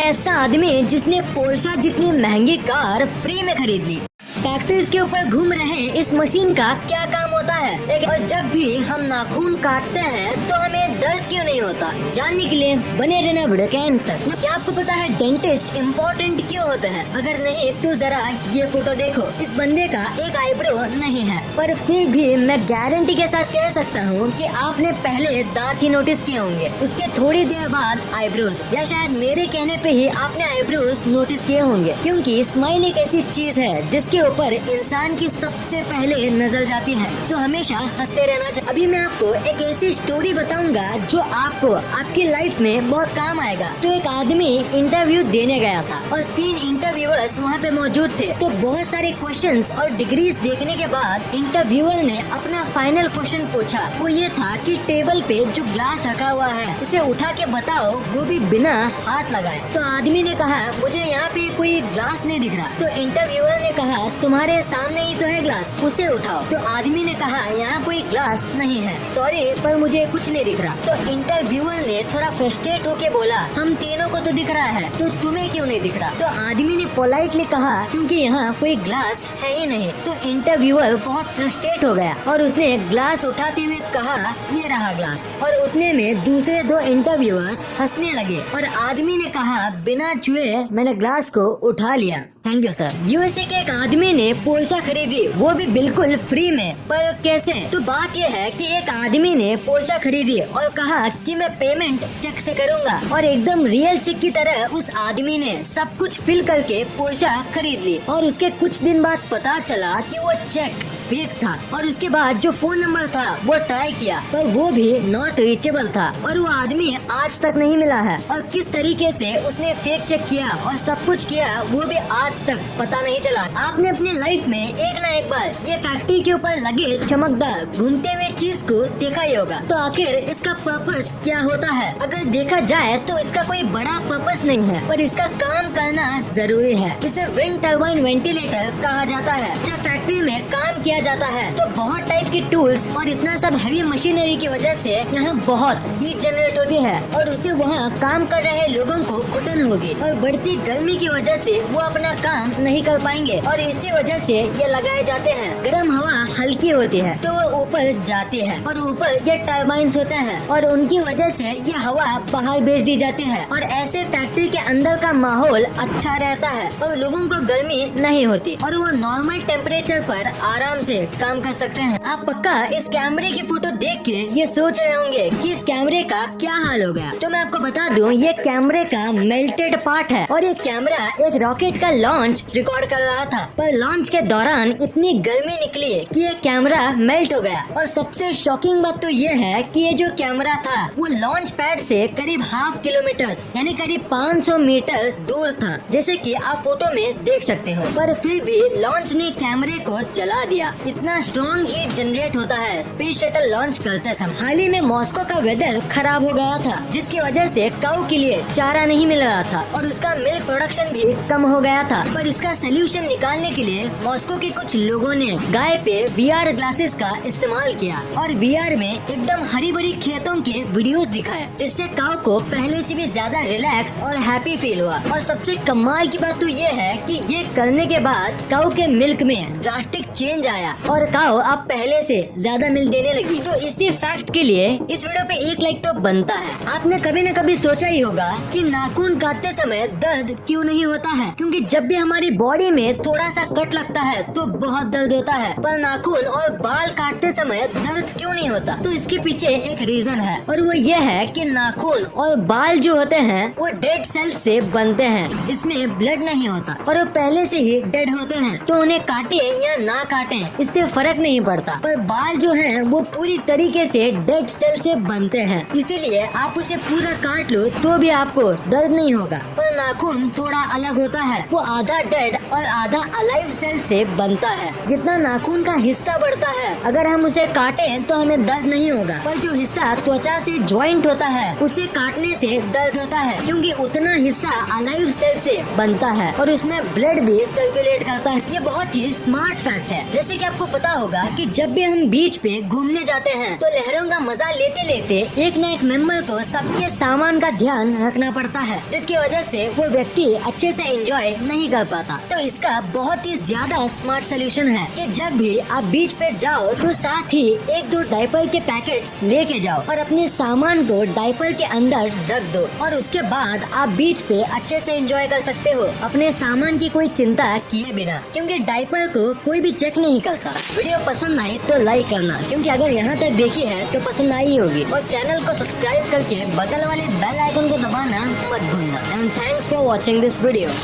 ऐसा आदमी जिसने पोर्शा जितनी महंगी कार फ्री में खरीद ली। फैक्ट्रीज के ऊपर घूम रहे इस मशीन का क्या काम होता है, और जब भी हम नाखून काटते हैं तो हमें दर्द क्यों नहीं होता, जानने के लिए बने रहना वीडियो के अंत तक। क्या आपको पता है डेंटिस्ट इम्पोर्टेंट क्यों होते हैं? अगर नहीं तो जरा ये फोटो देखो। इस बंदे का एक आईब्रो नहीं है, पर फिर भी मैं गारंटी के साथ कह सकता हूँ कि आपने पहले दांत ही नोटिस किए होंगे, उसके थोड़ी देर बाद आईब्रोज, या शायद मेरे कहने पे ही आपने आईब्रोज नोटिस किए होंगे, क्योंकि स्माइल एक ऐसी चीज है जिसके ऊपर इंसान की सबसे पहले नजर जाती है। तो हमेशा हंसते रहना चाहिए। अभी मैं आपको एक ऐसी स्टोरी बताऊंगा जो आपको आपकी लाइफ में बहुत काम आएगा। तो एक आदमी इंटरव्यू देने गया था और 3 इंटरव्यूअर्स वहाँ पे मौजूद थे। तो बहुत सारे क्वेश्चंस और डिग्रीज देखने के बाद इंटरव्यूअर ने अपना फाइनल क्वेश्चन पूछा। वो ये था कि टेबल पे जो ग्लास रखा हुआ है उसे उठा के बताओ, वो भी बिना हाथ लगाए। तो आदमी ने कहा मुझे यहाँ पे कोई ग्लास नहीं दिख रहा। तो इंटरव्यूअर ने कहा तुम्हारे सामने ही तो है ग्लास, उसे उठाओ। तो आदमी ने कहा यहाँ कोई ग्लास नहीं है, सॉरी पर मुझे कुछ नहीं दिख रहा। तो इंटरव्यूअर ने थोड़ा फ्रस्ट्रेट होके बोला हम तीनों को तो दिख रहा है, तो तुम्हें क्यों नहीं दिख रहा? तो आदमी ने पोलाइटली कहा क्योंकि यहाँ कोई ग्लास है ही नहीं। तो इंटरव्यूअर बहुत फ्रस्ट्रेट हो गया और उसने ग्लास उठाते हुए कहा ये रहा ग्लास। और उतने में दूसरे 2 इंटरव्यूअर्स हंसने लगे और आदमी ने कहा बिना छुए मैंने ग्लास को उठा लिया, थैंक यू सर। यूएसए के एक आदमी ने पोर्शा खरीदी, वो भी बिल्कुल फ्री में। पर कैसे? तो बात यह है कि एक आदमी ने पोर्शा खरीदी और कहा कि मैं पेमेंट चेक से करूंगा, और एकदम रियल चेक की तरह उस आदमी ने सब कुछ फिल करके पोर्शा खरीद ली। और उसके कुछ दिन बाद पता चला कि वो चेक फेक था, और उसके बाद जो फोन नंबर था वो ट्राई किया पर वो भी नॉट रीचेबल था, और वो आदमी आज तक नहीं मिला है। और किस तरीके से उसने फेक चेक किया और सब कुछ किया वो भी आज तक पता नहीं चला। आपने अपने लाइफ में एक ना एक बार ये फैक्ट्री के ऊपर लगे चमकदार घूमते हुए चीज को देखा ही होगा। तो आखिर इसका पर्पस क्या होता है? अगर देखा जाए तो इसका कोई बड़ा पर्पस नहीं है, पर इसका काम करना जरूरी है। इसे विंड टर्बाइन वेंटिलेटर कहा जाता है। जब फैक्ट्री में काम किया जाता है तो बहुत टाइप की टूल्स और इतना सब हैवी मशीनरी की वजह से यहाँ बहुत हीट जनरेट होती है, और उसे वहाँ काम कर रहे लोगों को घुटन होगी, और बढ़ती गर्मी की वजह से वो अपना काम नहीं कर पाएंगे, और इसी वजह से ये लगाए जाते हैं। गर्म हवा हल्की होती है तो वो ऊपर जाती है, और ऊपर ये टर्बाइंस होते हैं, और उनकी वजह से ये हवा बाहर भेज दी जाती है, और ऐसे फैक्ट्री के अंदर का माहौल अच्छा रहता है और लोगों को गर्मी नहीं होती, और वो नॉर्मल टेम्परेचर पर आराम से काम कर सकते हैं। आप पक्का इस कैमरे की फोटो देख के ये सोच रहे होंगे कि इस कैमरे का क्या हाल हो गया। तो मैं आपको बता दूं ये कैमरे का मेल्टेड पार्ट है, और ये कैमरा एक रॉकेट का लॉन्च रिकॉर्ड कर रहा था, पर लॉन्च के दौरान इतनी गर्मी निकली कि ये कैमरा मेल्ट हो गया। और सबसे शॉकिंग बात तो ये है कि ये जो कैमरा था वो लॉन्च पैड से करीब ½ किलोमीटर यानी करीब 500 मीटर दूर था, जैसे कि आप फोटो में देख सकते हो। पर फिर भी लॉन्च ने कैमरे को जला दिया। इतना स्ट्रॉन्ग हीट जनरेट होता है स्पेस शटल लॉन्च करते समय। हाल ही में मॉस्को का वेदर खराब हो गया था, जिसकी वजह से काऊ के लिए चारा नहीं मिल रहा था और उसका मिल्क प्रोडक्शन भी कम हो गया था। पर इसका सोल्यूशन निकालने के लिए मॉस्को के कुछ लोगों ने गाय पे VR ग्लासेस का इस्तेमाल किया और VR में एकदम हरी भरी खेतों के वीडियोस दिखाए, जिससे काऊ को पहले से भी ज्यादा रिलैक्स और हैप्पी फील हुआ। और सबसे कमाल की बात तो ये है कि ये करने के बाद काऊ के मिल्क में ड्रास्टिक चेंज आया और काऊ अब पहले से ज्यादा मिल्क देने लगी। तो इसी फैक्ट के लिए इस वीडियो पे 1 लाइक तो बनता है। आपने कभी न कभी सोचा ही होगा कि नाखून काटते समय दर्द क्यों नहीं होता है, क्योंकि जब भी हमारी बॉडी में थोड़ा सा कट लगता है तो बहुत दर्द होता है, पर नाखून और बाल काटते समय दर्द क्यों नहीं होता? तो इसके पीछे एक रीजन है, और वो ये है कि नाखून और बाल जो होते हैं वो डेड सेल से बनते हैं, जिसमें ब्लड नहीं होता, और वो पहले से ही डेड होते हैं। तो उन्हें काटे या ना काटे इससे फर्क नहीं पड़ता, पर बाल जो हैं वो पूरी तरीके से डेड सेल से बनते हैं, इसीलिए आप उसे पूरा काट लो तो भी आपको दर्द नहीं होगा। पर नाखून थोड़ा अलग होता है, वो आधा डेड और आधा अलाइव सेल से बनता है। जितना नाखून का हिस्सा बढ़ता है, अगर हम उसे काटें तो हमें दर्द नहीं होगा, पर जो हिस्सा त्वचा से ज्वाइंट होता है उसे काटने से दर्द होता है, क्योंकि उतना हिस्सा अलाइव सेल से बनता है और उसमें ब्लड भी सर्कुलेट करता है। ये बहुत ही स्मार्ट फैक्ट है। जैसे कि आपको पता होगा कि जब भी हम बीच पे घूमने जाते हैं तो लहरों का मजा लेते लेते एक न एक मेंबर को सबके सामान का ध्यान रखना पड़ता है, जिसकी जिसकी वजह से वो व्यक्ति अच्छे से एंजॉय नहीं कर पाता। तो इसका बहुत ही ज्यादा स्मार्ट सोल्यूशन है कि जब भी आप बीच पे जाओ तो साथ ही 1-2 डायपर के पैकेट्स लेके जाओ और अपने सामान को डायपर के अंदर रख दो और उसके बाद आप बीच पे अच्छे से एंजॉय कर सकते हो अपने सामान की कोई चिंता किए बिना, क्योंकि डायपर को कोई भी चेक नहीं करता। वीडियो पसंद आए तो लाइक करना, क्योंकि अगर यहाँ तक देखी है तो पसंद आई होगी, और चैनल को सब्सक्राइब करके बगल वाले बेल आइकन को दबाना मत भूलना। And thanks for watching this video.